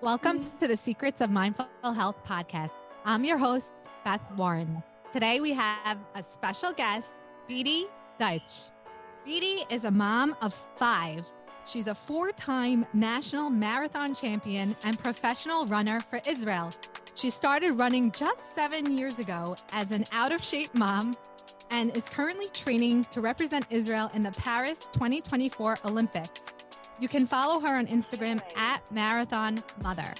Welcome to the Secrets of Mindful Health podcast. I'm your host, Beth Warren. Today we have a special guest, Beatie Duetsch. Beatie is a mom of 5. She's a 4-time national marathon champion and professional runner for Israel. She started running just 7 years ago as an out-of-shape mom and is currently training to represent Israel in the Paris 2024 Olympics. You can follow her on Instagram at Marathon Mother.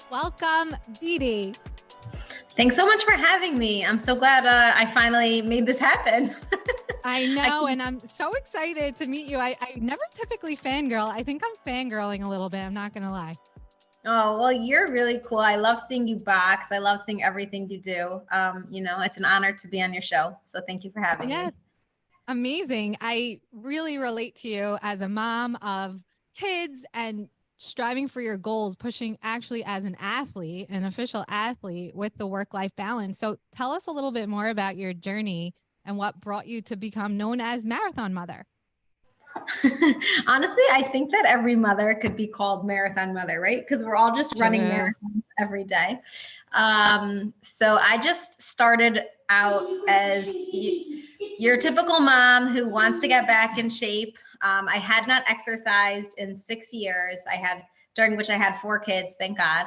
Welcome, Beatie. Thanks so much for having me. I'm so glad I finally made this happen. I know, and I'm so excited to meet you. I never typically fangirl. I think I'm fangirling a little bit. I'm not going to lie. Oh, well, you're really cool. I love seeing you box. I love seeing everything you do. It's an honor to be on your show. So thank you for having me. Amazing. I really relate to you as a mom of kids and striving for your goals, pushing actually as an athlete, an official athlete with the work-life balance. So tell us a little bit more about your journey and what brought you to become known as Marathon Mother. Honestly, I think that every mother could be called Marathon Mother, right? Because we're all just running marathons every day. So I just started out as your typical mom who wants to get back in shape. I had not exercised in 6 years. During which I had 4 kids, thank God.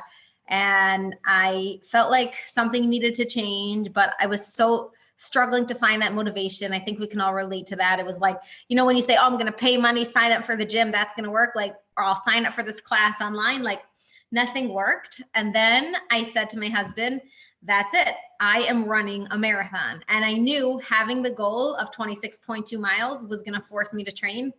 And I felt like something needed to change, but I was so struggling to find that motivation. I think we can all relate to that. It was like, when you say, oh, I'm going to pay money, sign up for the gym, that's going to work. Or I'll sign up for this class online. Nothing worked. And then I said to my husband, that's it. I am running a marathon. And I knew having the goal of 26.2 miles was going to force me to train.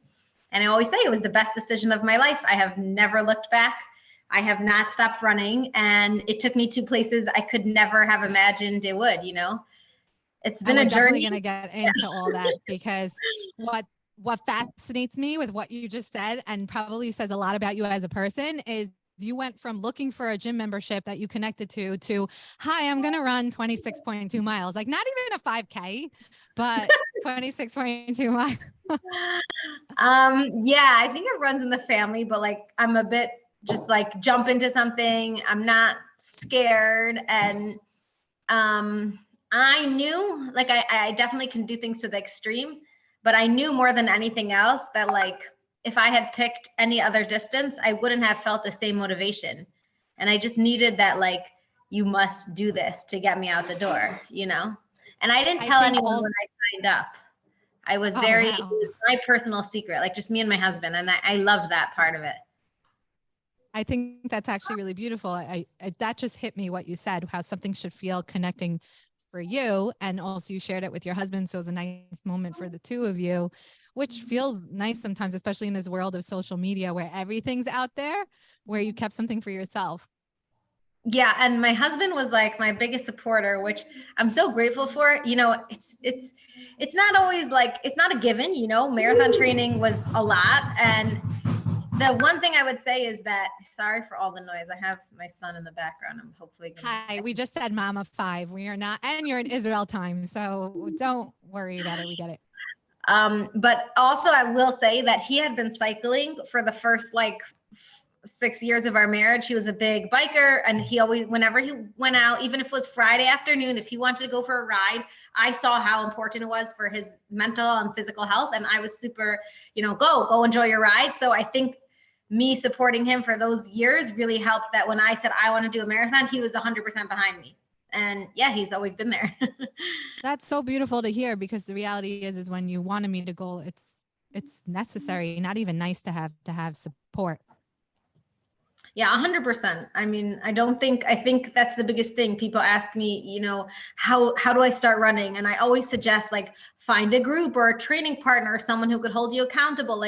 And I always say it was the best decision of my life. I have never looked back. I have not stopped running. And it took me to places I could never have imagined it would, It's been a journey. We're definitely going to get into all that because what fascinates me with what you just said and probably says a lot about you as a person is you went from looking for a gym membership that you connected to, hi, I'm going to run 26.2 miles, like not even a 5K, but 26.2 miles. I think it runs in the family, but I'm a bit just jump into something. I'm not scared. And I knew I definitely can do things to the extreme, but I knew more than anything else that if I had picked any other distance, I wouldn't have felt the same motivation. And I just needed that, you must do this to get me out the door, And I didn't tell anyone when I signed up. I was it was my personal secret, just me and my husband. And I loved that part of it. I think that's actually really beautiful. That just hit me what you said, how something should feel connecting for you. And also you shared it with your husband. So it was a nice moment for the two of you, which feels nice sometimes, especially in this world of social media where everything's out there, where you kept something for yourself. Yeah. And my husband was my biggest supporter, which I'm so grateful for. It's not always it's not a given, marathon training was a lot. And the one thing I would say is that, sorry for all the noise. I have my son in the background. I'm hopefully Hi, we just said mom of 5. We are not, and you're in Israel time. So don't worry about it. We get it. But also I will say that he had been cycling for the first 6 years of our marriage. He was a big biker, and he always, whenever he went out, even if it was Friday afternoon, if he wanted to go for a ride, I saw how important it was for his mental and physical health. And I was super, go enjoy your ride. So I think me supporting him for those years really helped that when I said I want to do a marathon, he was 100% behind me. And yeah, he's always been there. That's so beautiful to hear, because the reality is when you want to meet a goal, it's necessary, not even nice to have support. Yeah, 100%. I mean, I think that's the biggest thing. People ask me, how do I start running? And I always suggest find a group or a training partner, or someone who could hold you accountable.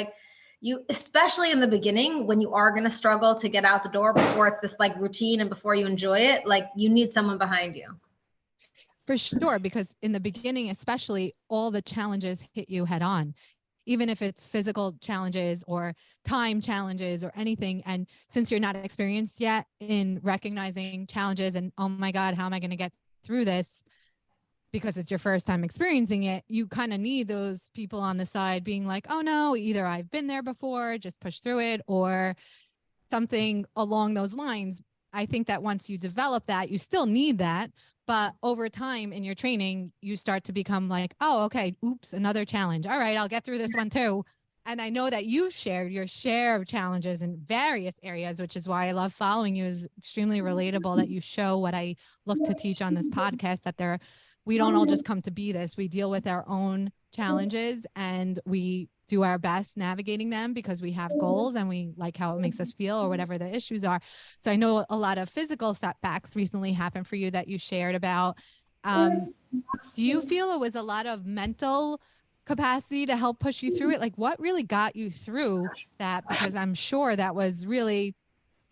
Especially in the beginning, when you are going to struggle to get out the door before it's this routine and before you enjoy it, you need someone behind you. For sure. Because in the beginning, especially, all the challenges hit you head on, even if it's physical challenges or time challenges or anything. And since you're not experienced yet in recognizing challenges and, oh my God, how am I going to get through this? Because it's your first time experiencing it, you kind of need those people on the side being like, oh no, either I've been there before, just push through it, or something along those lines. I think that once you develop that, you still need that. But over time in your training, you start to become like, oh, okay, oops, another challenge. All right, I'll get through this one too. And I know that you've shared your share of challenges in various areas, which is why I love following you. Is extremely relatable that you show what I look to teach on this podcast, that we don't all just come to be this. We deal with our own challenges and we do our best navigating them because we have goals and we like how it makes us feel or whatever the issues are. So I know a lot of physical setbacks recently happened for you that you shared about. Do you feel it was a lot of mental capacity to help push you through it? Like what really got you through that? Because I'm sure that was really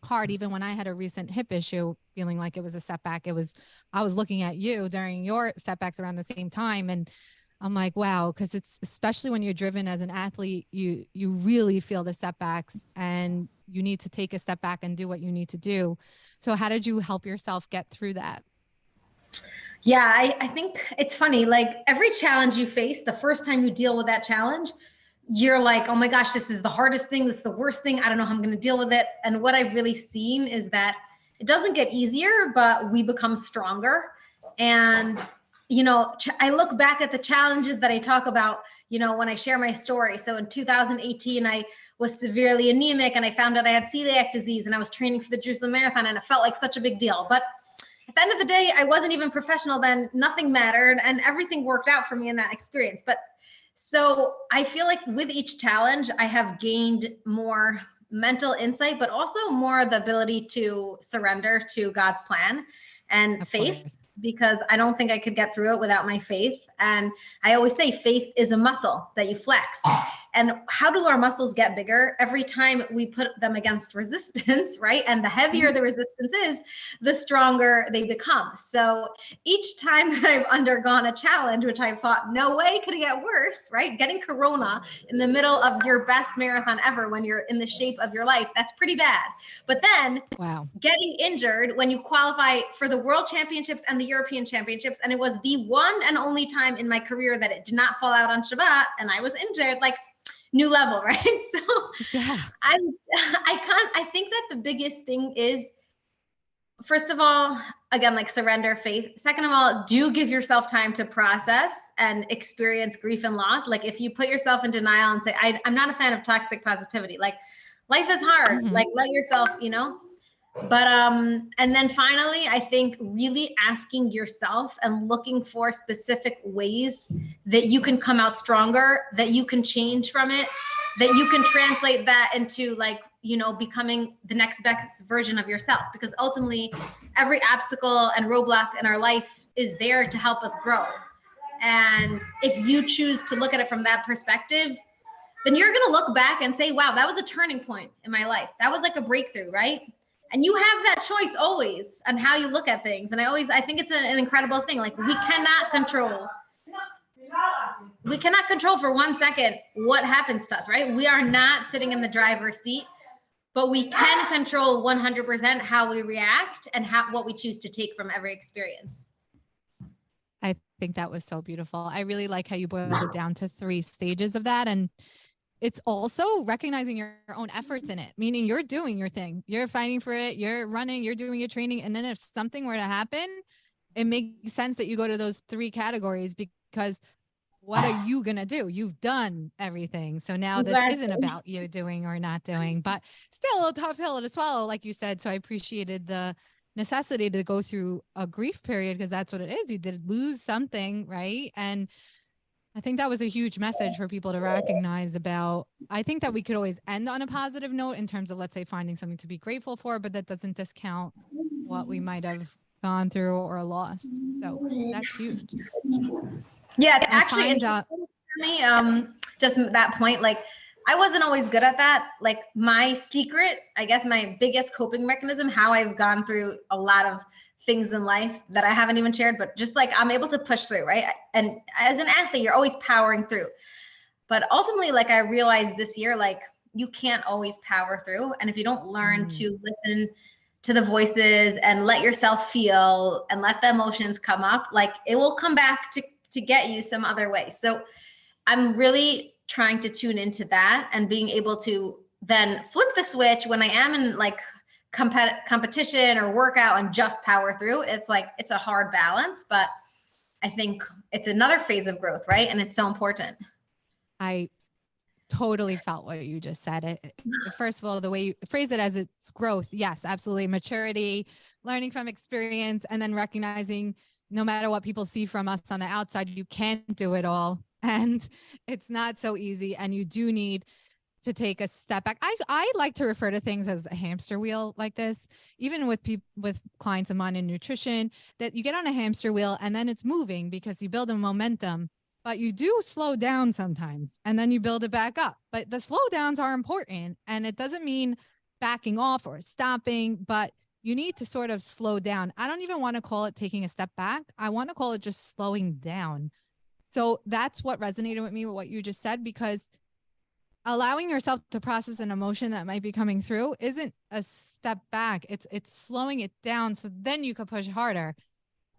hard. Even when I had a recent hip issue, feeling like it was a setback, I was looking at you during your setbacks around the same time. And I'm like, wow, because it's especially when you're driven as an athlete, you really feel the setbacks and you need to take a step back and do what you need to do. So how did you help yourself get through that? Yeah, I think it's funny. Like every challenge you face, the first time you deal with that challenge, you're like, oh my gosh, this is the hardest thing. This is the worst thing. I don't know how I'm going to deal with it. And what I've really seen is that it doesn't get easier, but we become stronger. And, you know, I look back at the challenges that I talk about, you know, when I share my story. So in 2018, I was severely anemic and I found out I had celiac disease and I was training for the Jerusalem Marathon and it felt like such a big deal. But at the end of the day, I wasn't even professional then. Nothing mattered and everything worked out for me in that experience. But so I feel like with each challenge, I have gained more mental insight, but also more the ability to surrender to God's plan and faith, because I don't think I could get through it without my faith. And I always say faith is a muscle that you flex. And how do our muscles get bigger? Every time we put them against resistance, right? And the heavier the resistance is, the stronger they become. So each time that I've undergone a challenge, which I thought, no way could it get worse, right? Getting corona in the middle of your best marathon ever when you're in the shape of your life, that's pretty bad. But then getting injured when you qualify for the World Championships and the European Championships, and it was the one and only time in my career that it did not fall out on Shabbat, and I was injured, like, new level, right? So yeah. I think that the biggest thing is, first of all, again, like surrender, faith. Second of all, do give yourself time to process and experience grief and loss. Like if you put yourself in denial and say, I'm not a fan of toxic positivity, like life is hard, like let yourself, you know. But and then finally, I think really asking yourself and looking for specific ways that you can come out stronger, that you can change from it, that you can translate that into, like, you know, becoming the next best version of yourself. Because ultimately, every obstacle and roadblock in our life is there to help us grow. And if you choose to look at it from that perspective, then you're going to look back and say, wow, that was a turning point in my life. That was like a breakthrough, right? And you have that choice always on how you look at things. And I think it's an incredible thing. Like we cannot control for 1 second what happens to us, right? We are not sitting in the driver's seat, but we can control 100% how we react and what we choose to take from every experience. I think that was so beautiful. I really like how you boiled it down to 3 stages of that. And it's also recognizing your own efforts in it, meaning you're doing your thing, you're fighting for it, you're running, you're doing your training. And then if something were to happen, it makes sense that you go to those 3 categories, because what are you going to do? You've done everything. So now this isn't about you doing or not doing, but still a tough pill to swallow, like you said. So I appreciated the necessity to go through a grief period, because that's what it is. You did lose something, right? And I think that was a huge message for people to recognize about. I think that we could always end on a positive note in terms of, let's say, finding something to be grateful for, but that doesn't discount what we might have gone through or lost. So that's huge. Yeah, it's actually interesting for me, just that point, like I wasn't always good at that. Like my secret, I guess my biggest coping mechanism, how I've gone through a lot of things in life that I haven't even shared, but just like I'm able to push through, right? And as an athlete, you're always powering through. But ultimately, like I realized this year, like you can't always power through. And if you don't learn to listen to the voices and let yourself feel and let the emotions come up, like it will come back to get you some other way. So I'm really trying to tune into that and being able to then flip the switch when I am in like competition or workout and just power through. It's like, it's a hard balance, but I think it's another phase of growth, right? And it's so important. I totally felt what you just said. First of all, the way you phrase it as it's growth. Yes, absolutely. Maturity, learning from experience, and then recognizing no matter what people see from us on the outside, you can't do it all. And it's not so easy. And you do need to take a step back. I like to refer to things as a hamster wheel like this, even with people, with clients of mine in nutrition, that you get on a hamster wheel and then it's moving because you build a momentum, but you do slow down sometimes and then you build it back up. But the slowdowns are important, and it doesn't mean backing off or stopping, but you need to sort of slow down. I don't even want to call it taking a step back. I want to call it just slowing down. So that's what resonated with me with what you just said, because allowing yourself to process an emotion that might be coming through isn't a step back. It's slowing it down so then you could push harder.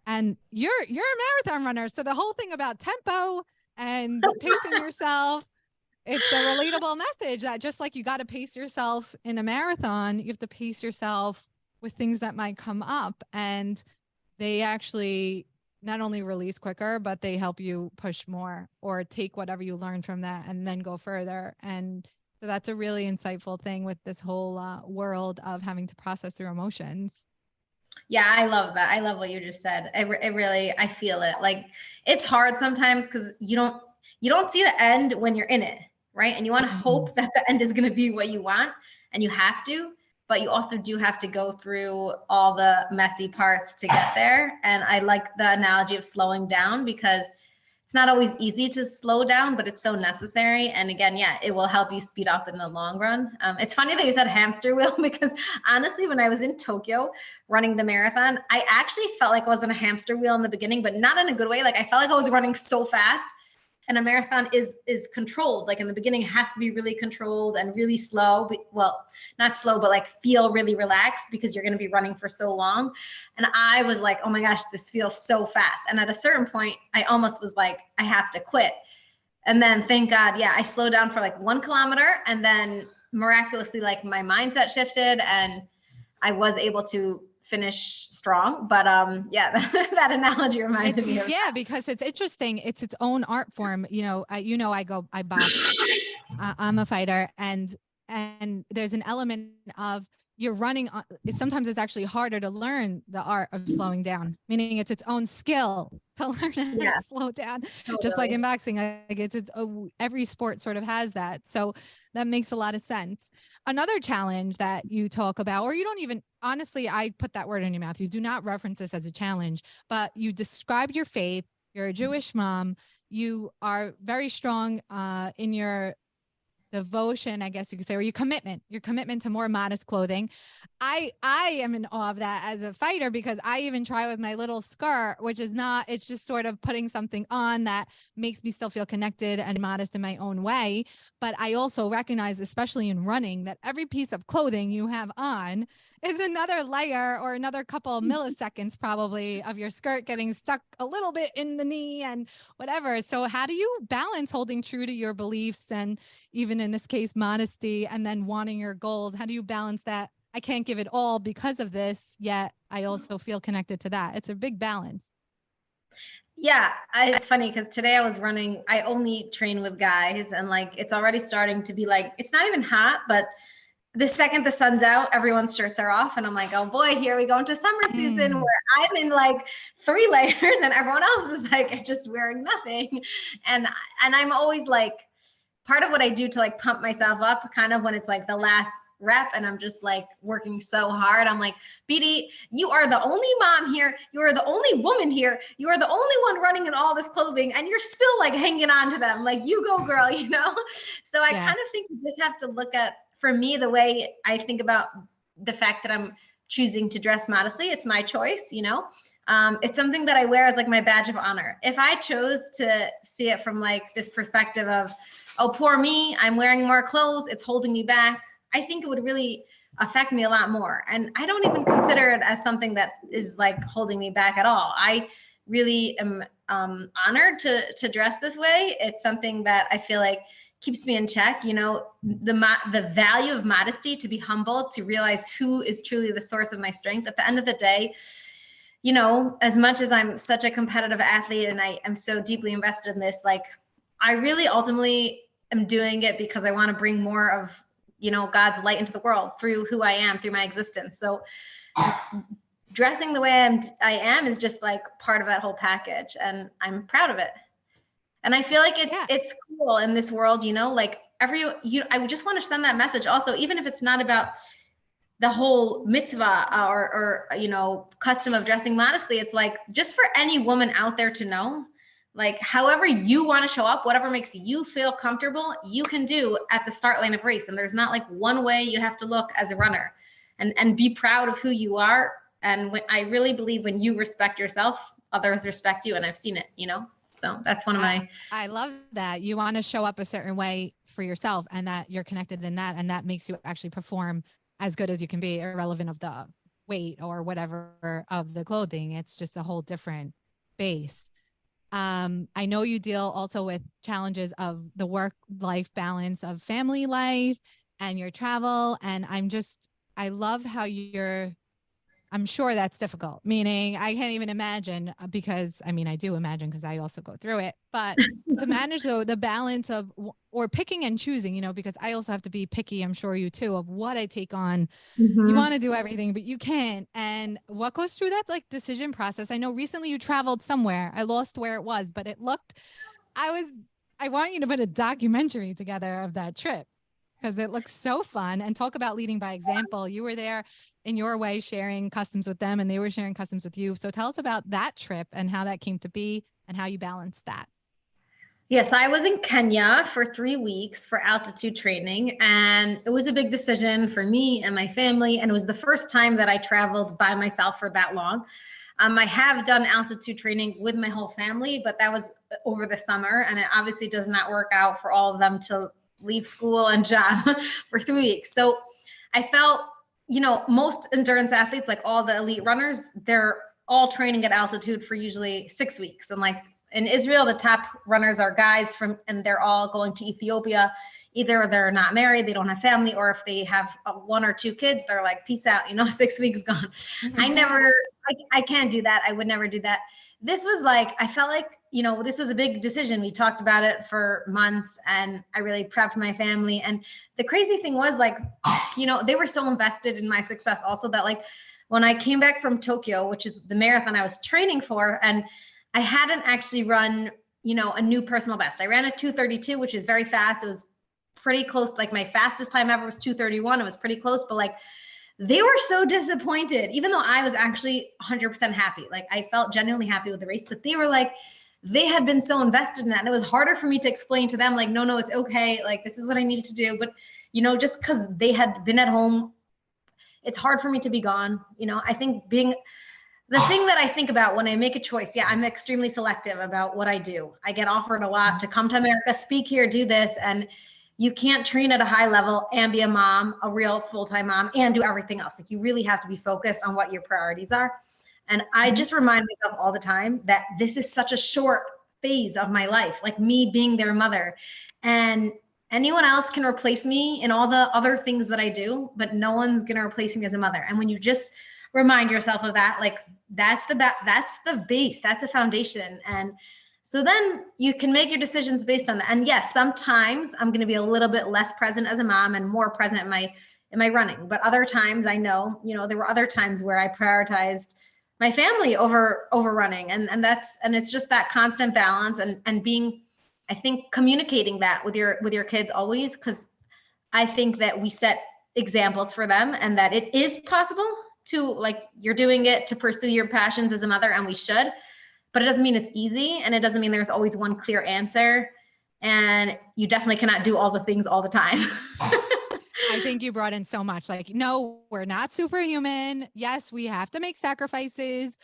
And you're a marathon runner, so the whole thing about tempo and pacing yourself, it's a relatable message that just like you got to pace yourself in a marathon, you have to pace yourself with things that might come up, and they actually not only release quicker, but they help you push more or take whatever you learn from that and then go further. And so that's a really insightful thing with this whole world of having to process through emotions. Yeah, I love that. I love what you just said. It really, I feel it. Like, it's hard sometimes because you don't see the end when you're in it, right? And you want to hope that the end is going to be what you want, and you have to, but you also do have to go through all the messy parts to get there. And I like the analogy of slowing down, because it's not always easy to slow down, but it's so necessary. And again, yeah, it will help you speed up in the long run. It's funny that you said hamster wheel, because honestly, when I was in Tokyo running the marathon, I actually felt like I was in a hamster wheel in the beginning, but not in a good way. Like, I felt like I was running so fast. And a marathon is controlled. Like, in the beginning, it has to be really controlled and really slow. Well, not slow, but like feel really relaxed, because you're going to be running for so long. And I was like, oh my gosh, this feels so fast. And at a certain point, I almost was like, I have to quit. And then thank God, yeah, I slowed down for like 1 kilometer, and then miraculously, like, my mindset shifted and I was able to finish strong. But yeah, that analogy reminded me of that. Because it's interesting. It's its own art form. I box. I'm a fighter, and there's an element of you're running. Sometimes it's actually harder to learn the art of slowing down, meaning it's its own skill to learn how to slow down. Totally. Just like in boxing, every sport sort of has that. So that makes a lot of sense. Another challenge that you talk about, or you don't even, honestly, I put that word in your mouth. You do not reference this as a challenge, but you described your faith. You're a Jewish mom. You are very strong in your devotion, I guess you could say, or your commitment to more modest clothing. I am in awe of that as a fighter, because I even try with my little skirt, which is not, it's just sort of putting something on that makes me still feel connected and modest in my own way. But I also recognize, especially in running, that every piece of clothing you have on is another layer or another couple of milliseconds probably of your skirt getting stuck a little bit in the knee and whatever. So how do you balance holding true to your beliefs and, even in this case, modesty, and then wanting your goals? How do you balance that? I can't give it all because of this, yet I also feel connected to that. It's a big balance. Yeah, it's funny because today I was running, I only train with guys, and like, it's already starting to be like, it's not even hot, but the second the sun's out, everyone's shirts are off. And I'm like, oh boy, here we go into summer season where I'm in like 3 layers and everyone else is like just wearing nothing. And I'm always like, part of what I do to like pump myself up, kind of when it's like the last rep and I'm just like working so hard, I'm like, Beatie, you are the only mom here. You are the only woman here. You are the only one running in all this clothing, and you're still like hanging on to them. Like, you go, girl, you know? So I kind of think you just have to look at, for me, the way I think about the fact that I'm choosing to dress modestly, it's my choice, you know? It's something that I wear as like my badge of honor. If I chose to see it from like this perspective of, oh, poor me, I'm wearing more clothes, it's holding me back, I think it would really affect me a lot more. And I don't even consider it as something that is like holding me back at all. I really am honored to dress this way. It's something that I feel like keeps me in check, you know, the value of modesty, to be humble, to realize who is truly the source of my strength. At the end of the day, you know, as much as I'm such a competitive athlete and I am so deeply invested in this, like I really ultimately am doing it because I want to bring more of, you know, God's light into the world through who I am, through my existence. So dressing the way I am is just like part of that whole package, and I'm proud of it. And I feel like it's cool in this world, you know, like I just want to send that message also, even if it's not about the whole mitzvah or you know, custom of dressing modestly. It's like, just for any woman out there to know, like, however you want to show up, whatever makes you feel comfortable, you can do at the start line of race. And there's not like one way you have to look as a runner, and be proud of who you are. And I really believe when you respect yourself, others respect you. And I've seen it, you know? So that's one of my. I love that you want to show up a certain way for yourself, and that you're connected in that. And that makes you actually perform as good as you can be, irrelevant of the weight or whatever of the clothing. It's just a whole different base. I know you deal also with challenges of the work-life balance of family life and your travel. And I love how I'm sure that's difficult, meaning I can't even imagine, because I mean, I do imagine because I also go through it, but to manage the balance of, or picking and choosing, you know, because I also have to be picky, I'm sure you too, of what I take on. Mm-hmm. You want to do everything, but you can't. And what goes through that like decision process? I know recently you traveled somewhere. I lost where it was, but I want you to put a documentary together of that trip, because it looks so fun. And talk about leading by example. You were there in your way, sharing customs with them, and they were sharing customs with you. So tell us about that trip and how that came to be and how you balanced that. Yes, I was in Kenya for 3 weeks for altitude training, and it was a big decision for me and my family. And it was the first time that I traveled by myself for that long. I have done altitude training with my whole family, but that was over the summer, and it obviously does not work out for all of them to leave school and job for 3 weeks. So I felt, you know, most endurance athletes, like all the elite runners, they're all training at altitude for usually 6 weeks. And like in Israel, the top runners are guys and they're all going to Ethiopia. Either they're not married, they don't have family, or if they have 1 or 2 kids, they're like, peace out, you know, 6 weeks gone. I can't do that. I would never do that. This was like, I felt like, you know, this was a big decision. We talked about it for months, and I really prepped my family. And the crazy thing was, like, you know, they were so invested in my success also, that like when I came back from Tokyo, which is the marathon I was training for, and I hadn't actually run, you know, a new personal best. I ran a 2:32, which is very fast. It was pretty close. Like my fastest time ever was 2:31. It was pretty close, but like they were so disappointed, even though I was actually 100% happy. Like I felt genuinely happy with the race, but they were like, they had been so invested in that. And it was harder for me to explain to them, like, no, it's okay. Like, this is what I needed to do. But, you know, just because they had been at home, it's hard for me to be gone. You know, I think the thing that I think about when I make a choice, yeah, I'm extremely selective about what I do. I get offered a lot to come to America, speak here, do this. And you can't train at a high level and be a mom, a real full-time mom, and do everything else. Like you really have to be focused on what your priorities are. And I just remind myself all the time that this is such a short phase of my life, like me being their mother. And anyone else can replace me in all the other things that I do, but no one's going to replace me as a mother. And when you just remind yourself of that, like that's the base, that's a foundation. And so then you can make your decisions based on that. And yes, sometimes I'm going to be a little bit less present as a mom and more present in my running. But other times I know, you know, there were other times where I prioritized my family over running. And it's just that constant balance and being, I think, communicating that with your kids always, because I think that we set examples for them and that it is possible to, like, you're doing it to pursue your passions as a mother, and we should, but it doesn't mean it's easy. And it doesn't mean there's always one clear answer. And you definitely cannot do all the things all the time. I think you brought in so much, like, no, we're not superhuman. Yes, we have to make sacrifices.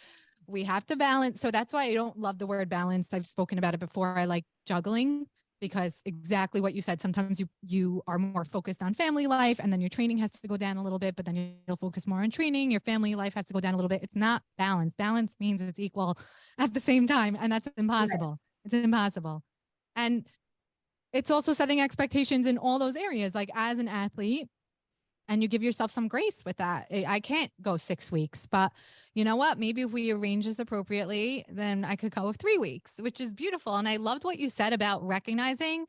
We have to balance. So that's why I don't love the word balance. I've spoken about it before. I like juggling, because exactly what you said. Sometimes you are more focused on family life, and then your training has to go down a little bit, but then you'll focus more on training. Your family life has to go down a little bit. It's not balance. Balance means it's equal at the same time. And that's impossible. Right. It's impossible. And it's also setting expectations in all those areas, like as an athlete, and you give yourself some grace with that. I can't go 6 weeks, but you know what? Maybe if we arrange this appropriately, then I could go 3 weeks, which is beautiful. And I loved what you said about recognizing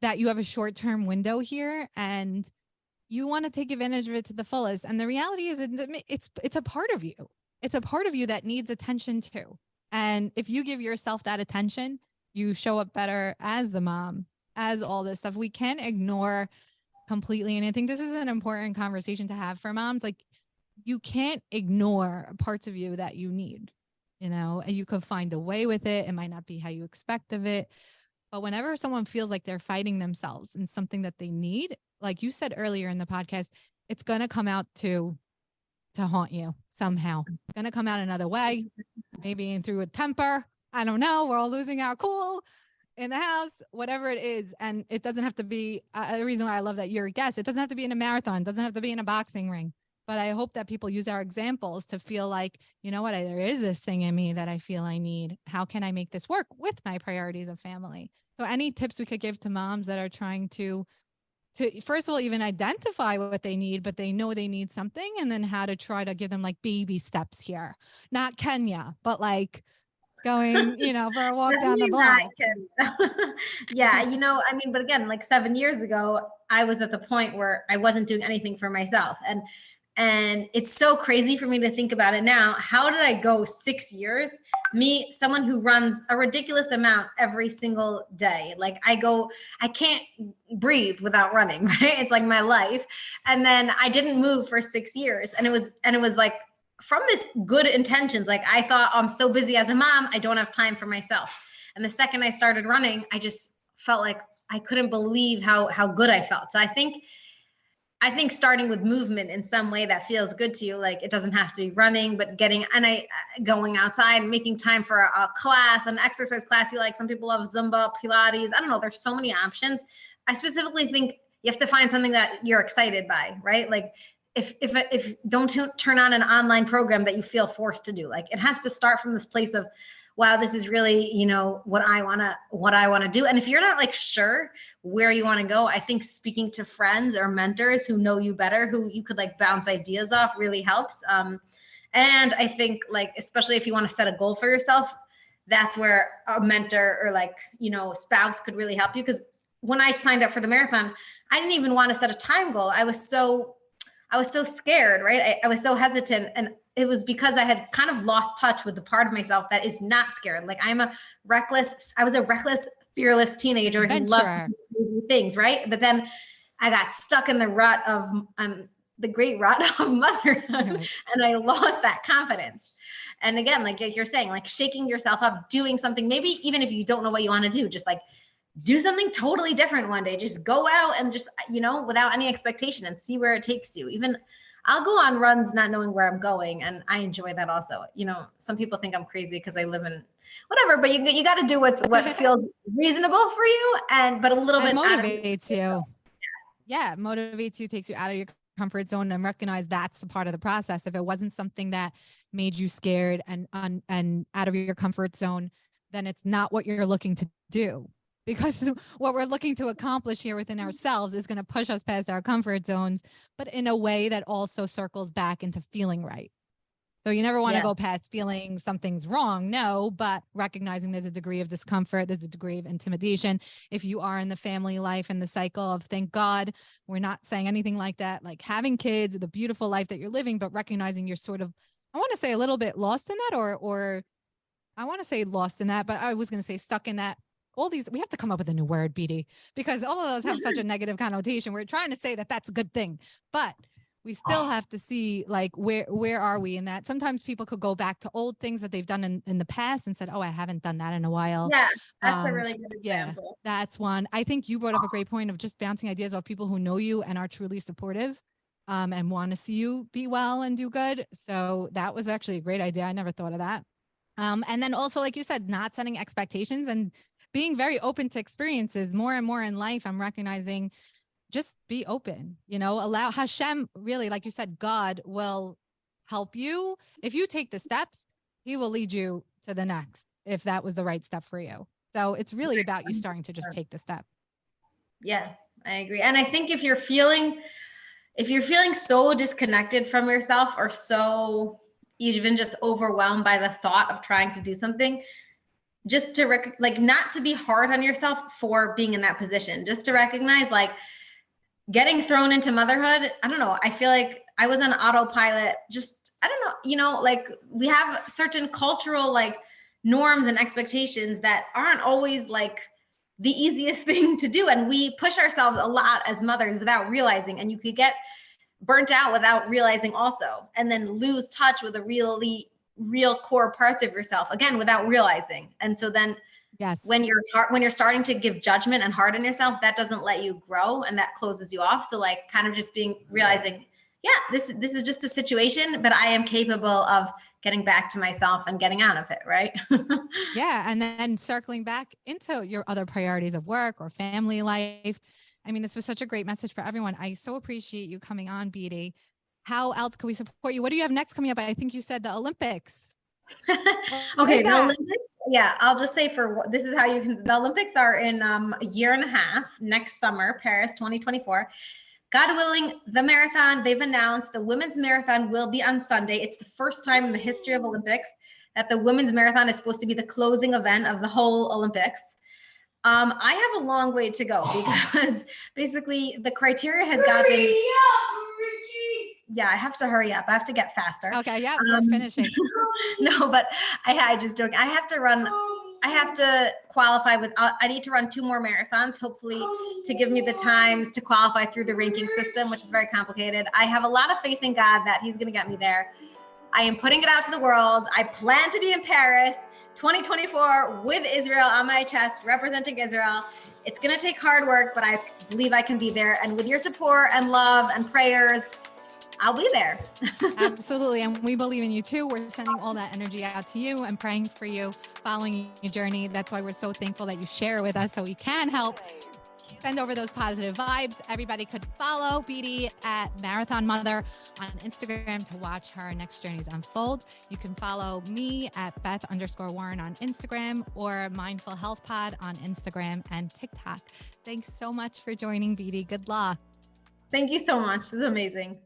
that you have a short-term window here and you want to take advantage of it to the fullest. And the reality is it's a part of you. It's a part of you that needs attention too. And if you give yourself that attention, you show up better as the mom, as all this stuff. We can't ignore completely. And I think this is an important conversation to have for moms. Like, you can't ignore parts of you that you need, and you could find a way with it. It might not be how you expect of it. But whenever someone feels like they're fighting themselves in something that they need, like you said earlier in the podcast, it's going to come out to haunt you somehow. It's going to come out another way, maybe through a temper. I don't know. We're all losing our cool in the house, whatever it is. And it doesn't have to be the reason why I love that you're a guest. It doesn't have to be in a marathon. It doesn't have to be in a boxing ring. But I hope that people use our examples to feel like, you know what, there is this thing in me that I feel I need. How can I make this work with my priorities of family? So any tips we could give to moms that are trying to first of all, even identify what they need, but they know they need something, and then how to try to give them like baby steps here, not Kenya, but like going, for a walk down the block. Yeah. I mean, but again, like 7 years ago, I was at the point where I wasn't doing anything for myself. And it's so crazy for me to think about it now. How did I go 6 years? Me, someone who runs a ridiculous amount every single day. Like I can't breathe without running, right? It's like my life. And then I didn't move for 6 years. And it was like, from this good intentions, like I thought, oh, I'm so busy as a mom, I don't have time for myself. And the second I started running, I just felt like I couldn't believe how good I felt. So I think starting with movement in some way that feels good to you, like it doesn't have to be running, but going outside, making time for a class, an exercise class you like. Some people love Zumba, Pilates. I don't know. There's so many options. I specifically think you have to find something that you're excited by, right? Like if don't turn on an online program that you feel forced to do. Like it has to start from this place of, wow, this is really, what I want to do. And if you're not like sure where you want to go, I think speaking to friends or mentors who know you better, who you could like bounce ideas off, really helps. And I think like, especially if you want to set a goal for yourself, that's where a mentor or like, spouse could really help you. Because when I signed up for the marathon, I didn't even want to set a time goal. I was so scared, right? I was so hesitant. And it was because I had kind of lost touch with the part of myself that is not scared. Like I was a reckless, fearless teenager who loved to do things, right? But then I got stuck in the rut of the great rut of motherhood, and I lost that confidence. And again, like you're saying, like shaking yourself up, doing something, maybe even if you don't know what you want to do, just like do something totally different one day. Just go out and just, without any expectation, and see where it takes you. Even I'll go on runs not knowing where I'm going, and I enjoy that also. Some people think I'm crazy because I live in whatever, but you got to do what feels reasonable for you, but a little bit motivates you. Yeah, motivates you, takes you out of your comfort zone, and recognize that's the part of the process. If it wasn't something that made you scared and out of your comfort zone, then it's not what you're looking to do. Because what we're looking to accomplish here within ourselves is going to push us past our comfort zones, but in a way that also circles back into feeling right. So you never want to go past feeling something's wrong. No, but recognizing there's a degree of discomfort, there's a degree of intimidation. If you are in the family life and the cycle of, thank God, we're not saying anything like that, like having kids, the beautiful life that you're living, but recognizing you're sort of, I want to say a little bit lost in that, or I want to say lost in that, but I was going to say stuck in that. All these, we have to come up with a new word, Beatie, because all of those have such a negative connotation. We're trying to say that that's a good thing, but we still have to see like, where are we in that? Sometimes people could go back to old things that they've done in the past and said, oh, I haven't done that in a while. Yeah, that's a really good example. Yeah, that's one. I think you brought up a great point of just bouncing ideas off people who know you and are truly supportive, and want to see you be well and do good. So that was actually a great idea. I never thought of that. And then also, like you said, not setting expectations and being very open to experiences. More and more in life, I'm recognizing, just be open, allow Hashem, really, like you said, God will help you. If you take the steps, he will lead you to the next, if that was the right step for you. So it's really about you starting to just take the step. Yeah, I agree. And I think if you're feeling so disconnected from yourself, or so even just overwhelmed by the thought of trying to do something, just to like, not to be hard on yourself for being in that position, just to recognize, like, getting thrown into motherhood, I don't know, I feel like I was on autopilot. Just, I don't know, like, we have certain cultural, like, norms and expectations that aren't always like the easiest thing to do, and we push ourselves a lot as mothers without realizing, and you could get burnt out without realizing also, and then lose touch with the real core parts of yourself, again, without realizing. And so then Yes. when you're starting to give judgment and hard on yourself, that doesn't let you grow, and that closes you off. So, like, kind of just realizing, yeah, this is just a situation, but I am capable of getting back to myself and getting out of it, right? Yeah. And then circling back into your other priorities of work or family life. I mean, this was such a great message for everyone. I so appreciate you coming on, Beatie. How else can we support you? What do you have next coming up? I think you said the Olympics. Okay, the Olympics. Yeah, I'll just say this is how you can. The Olympics are in a year and a half, next summer, Paris 2024. God willing, the marathon, they've announced the women's marathon will be on Sunday. It's the first time in the history of Olympics that the women's marathon is supposed to be the closing event of the whole Olympics. I have a long way to go because basically the criteria has gotten. Yeah, I have to hurry up. I have to get faster. Okay, yeah, we're finishing. No, but I just joke. I have to qualify with, I need to run 2 more marathons, hopefully, to give me the times to qualify through the ranking system, which is very complicated. I have a lot of faith in God that he's going to get me there. I am putting it out to the world. I plan to be in Paris 2024 with Israel on my chest, representing Israel. It's going to take hard work, but I believe I can be there. And with your support and love and prayers, I'll be there. Absolutely. And we believe in you too. We're sending all that energy out to you and praying for you, following your journey. That's why we're so thankful that you share with us so we can help send over those positive vibes. Everybody could follow Beatie at Marathon Mother on Instagram to watch her next journeys unfold. You can follow me at Beth_Warren on Instagram, or Mindful Health Pod on Instagram and TikTok. Thanks so much for joining, Beatie. Good luck. Thank you so much. This is amazing.